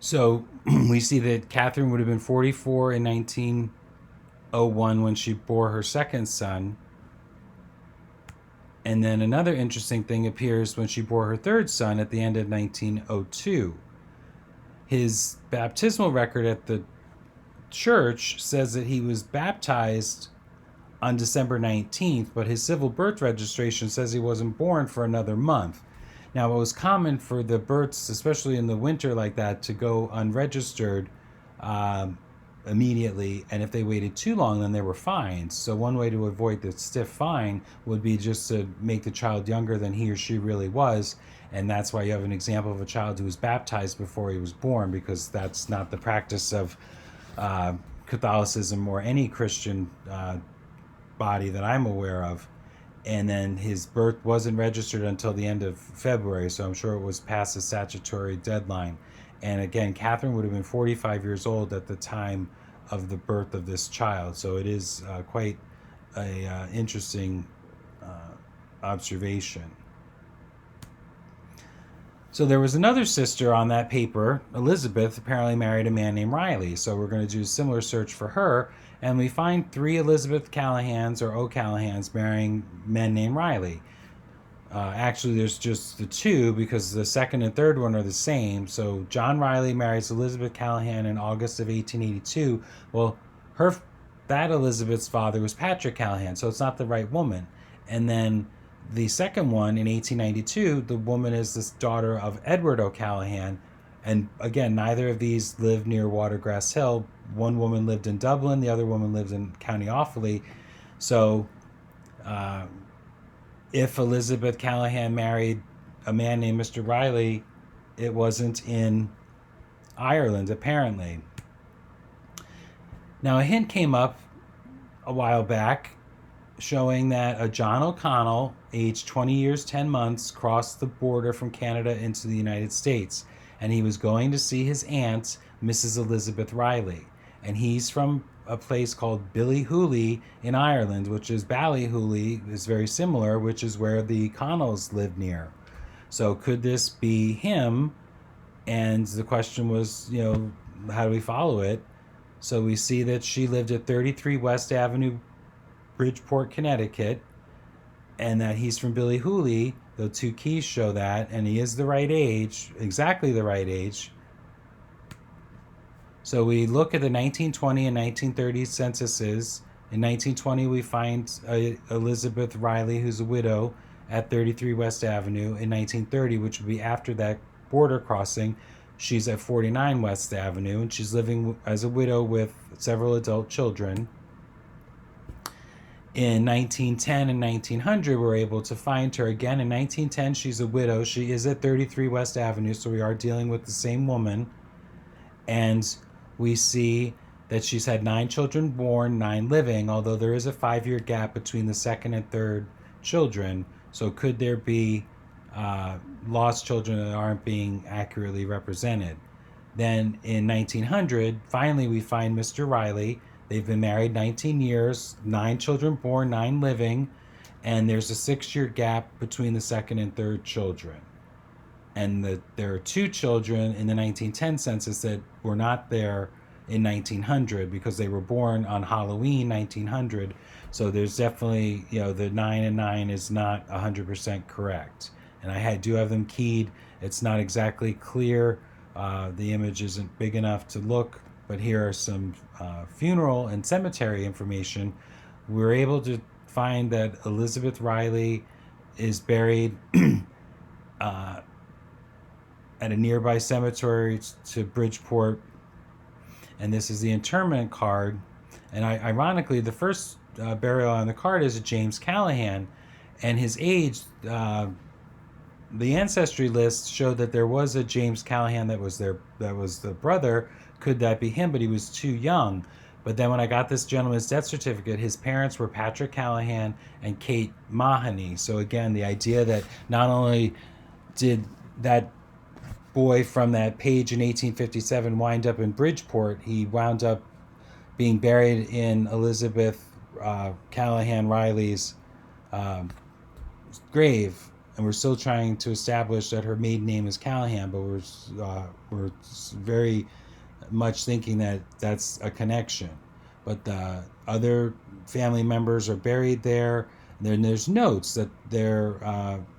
So we see that Catherine would have been 44 in 1901 when she bore her second son. And then another interesting thing appears when she bore her third son at the end of 1902. His baptismal record at the church says that he was baptized on December 19th, but his civil birth registration says he wasn't born for another month. Now, it was common for the births, especially in the winter like that, to go unregistered immediately, and if they waited too long, then they were fined. So one way to avoid the stiff fine would be just to make the child younger than he or she really was, and that's why you have an example of a child who was baptized before he was born, because that's not the practice of Catholicism or any Christian body that I'm aware of. And then his birth wasn't registered until the end of February, so I'm sure it was past the statutory deadline. And again, Catherine would have been 45 years old at the time of the birth of this child, so it is quite a interesting observation. So there was another sister on that paper, Elizabeth, apparently married a man named Riley. So we're going to do a similar search for her, and we find 3 Elizabeth Callahans or O'Callahans marrying men named Riley. Actually, there's just the 2 because the second and third one are the same. So John Riley marries Elizabeth Callahan in August of 1882. Well, that Elizabeth's father was Patrick Callahan, so it's not the right woman. And then the second one in 1892, the woman is this daughter of Edward O'Callahan. And again, neither of these lived near Watergrass Hill. One woman lived in Dublin, the other woman lived in County Offaly. So if Elizabeth Callahan married a man named Mr. Riley, it wasn't in Ireland, apparently. Now, a hint came up a while back showing that a John O'Connell, aged 20 years, 10 months, crossed the border from Canada into the United States. And he was going to see his aunt, Mrs. Elizabeth Riley. And he's from a place called Billyhooly in Ireland, which is Ballyhooly, is very similar, which is where the Connells lived near. So could this be him? And the question was, how do we follow it? So we see that she lived at 33 West Avenue, Bridgeport, Connecticut, and that he's from Billyhooly. The 2 keys show that, and he is the right age, exactly the right age. So we look at the 1920 and 1930 censuses. In 1920, we find Elizabeth Riley, who's a widow, at 33 West Avenue. In 1930, which would be after that border crossing, she's at 49 West Avenue, and she's living as a widow with several adult children. In 1910 and 1900, we're able to find her again. In 1910, she's a widow. She is at 33 West Avenue, so we are dealing with the same woman. And we see that she's had 9 children born, 9 living, although there is a 5-year gap between the second and third children. So could there be lost children that aren't being accurately represented? Then in 1900, finally we find Mr. Riley. They've been married 19 years, 9 children born, 9 living, and there's a 6-year gap between the second and third children. And there are 2 children in the 1910 census that were not there in 1900 because they were born on Halloween 1900. So there's definitely, the 9 and 9 is not 100% correct. And I do have them keyed. It's not exactly clear. The image isn't big enough to look, but here are some funeral and cemetery information. We were able to find that Elizabeth Riley is buried at a nearby cemetery to Bridgeport, and this is the interment card. And ironically, the first burial on the card is a James Callahan, and his age, the ancestry list showed that there was a James Callahan that was the brother. Could that be him? But he was too young. But then when I got this gentleman's death certificate, his parents were Patrick Callahan and Kate Mahoney. So again, the idea that not only did that boy from that page in 1857 wind up in Bridgeport, he wound up being buried in Elizabeth Callahan Riley's grave and we're still trying to establish that her maiden name is Callahan, but we're very much thinking that that's a connection. But the other family members are buried there. And then there's notes that there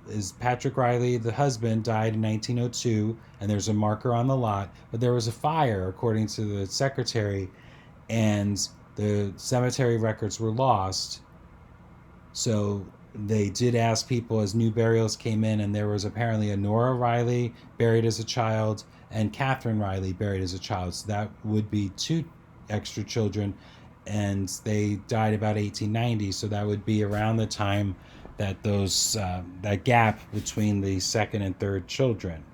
is Patrick Riley, the husband, died in 1902, and there's a marker on the lot. But there was a fire, according to the secretary, and the cemetery records were lost. So they did ask people as new burials came in, and there was apparently a Nora Riley buried as a child and Catherine Riley buried as a child. So that would be 2 extra children, and they died about 1890. So that would be around the time that that gap between the second and third children.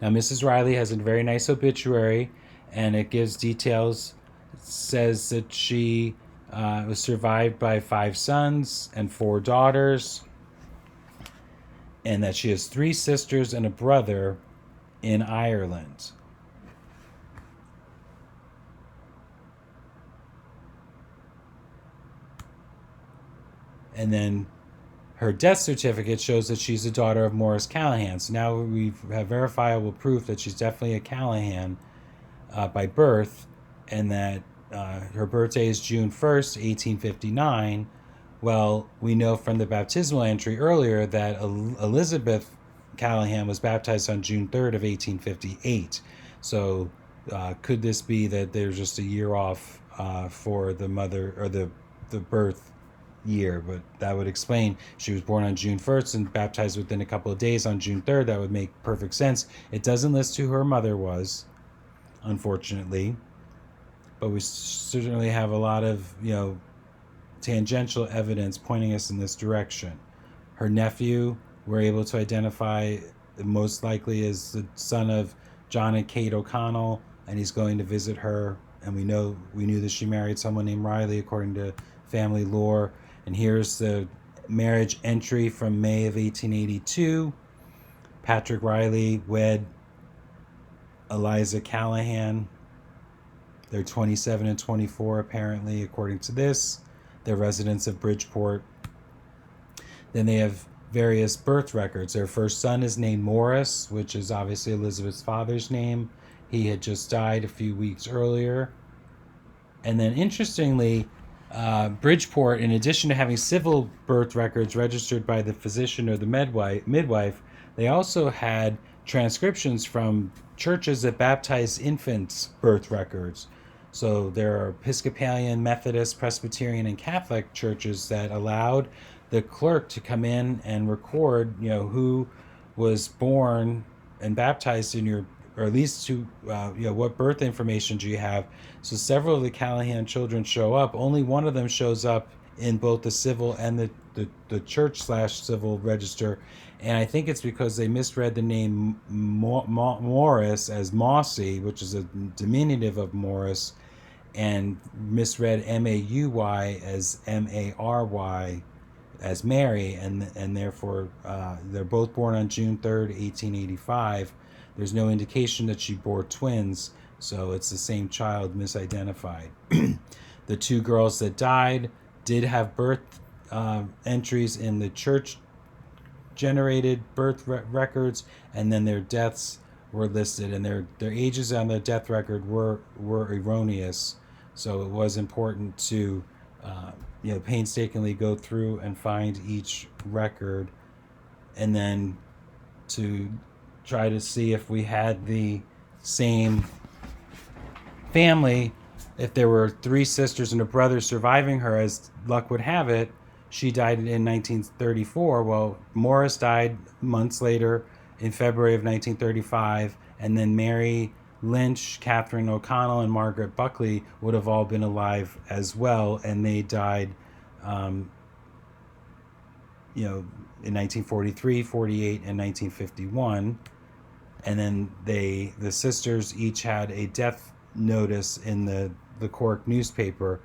Now, Mrs. Riley has a very nice obituary, and it gives details. It says that she was survived by 5 sons and 4 daughters, and that she has 3 sisters and a brother in Ireland. And then her death certificate shows that she's a daughter of Morris Callahan. So now we have verifiable proof that she's definitely a Callahan by birth, and that her birthday is June 1st, 1859. Well, we know from the baptismal entry earlier that Elizabeth Callahan was baptized on June 3rd of 1858. So could this be that there's just a year off for the mother, or the birth year? But that would explain, she was born on June 1st and baptized within a couple of days on June 3rd. That would make perfect sense. It doesn't list who her mother was, unfortunately, but we certainly have a lot of tangential evidence pointing us in this direction. Her nephew, we're able to identify most likely as the son of John and Kate O'Connell, and he's going to visit her, and we knew that she married someone named Riley according to family lore. And here's the marriage entry from May of 1882. Patrick Riley wed Eliza Callahan. They're 27 and 24 apparently, according to this. They're residents of Bridgeport. Then they have various birth records. Their first son is named Morris, which is obviously Elizabeth's father's name. He had just died a few weeks earlier. And then interestingly, Bridgeport, in addition to having civil birth records registered by the physician or the midwife, they also had transcriptions from churches that baptized infants' birth records. So there are Episcopalian, Methodist, Presbyterian, and Catholic churches that allowed the clerk to come in and record, who was born and baptized in your, or at least to, what birth information do you have. So several of the Callahan children show up. Only one of them shows up in both the civil and the church/civil register. And I think it's because they misread the name Morris as Mossy, which is a diminutive of Morris, and misread Mauy as Mary as Mary, and therefore they're both born on June 3rd, 1885. There's no indication that she bore twins, so it's the same child misidentified. The 2 girls that died did have birth entries in the church generated birth records, and then their deaths were listed, and their ages on the death record were erroneous. So it was important to painstakingly go through and find each record, and then to try to see if we had the same family. If there were 3 sisters and a brother surviving her, as luck would have it, she died in 1934. Well, Morris died months later in February of 1935, and then Mary Lynch, Catherine O'Connell, and Margaret Buckley would have all been alive as well, and they died in 1943, 48, and 1951. And then the sisters each had a death notice in the Cork newspaper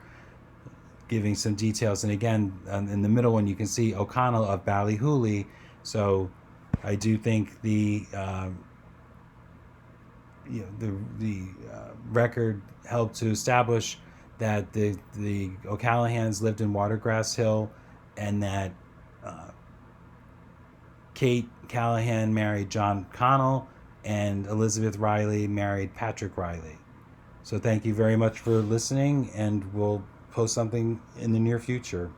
giving some details. And again, in the middle one, you can see O'Connell of Ballyhooly. So I do think the record helped to establish that the O'Callahans lived in Watergrass Hill, and that Kate Callahan married John Connell, and Elizabeth Riley married Patrick Riley. So thank you very much for listening, and we'll post something in the near future.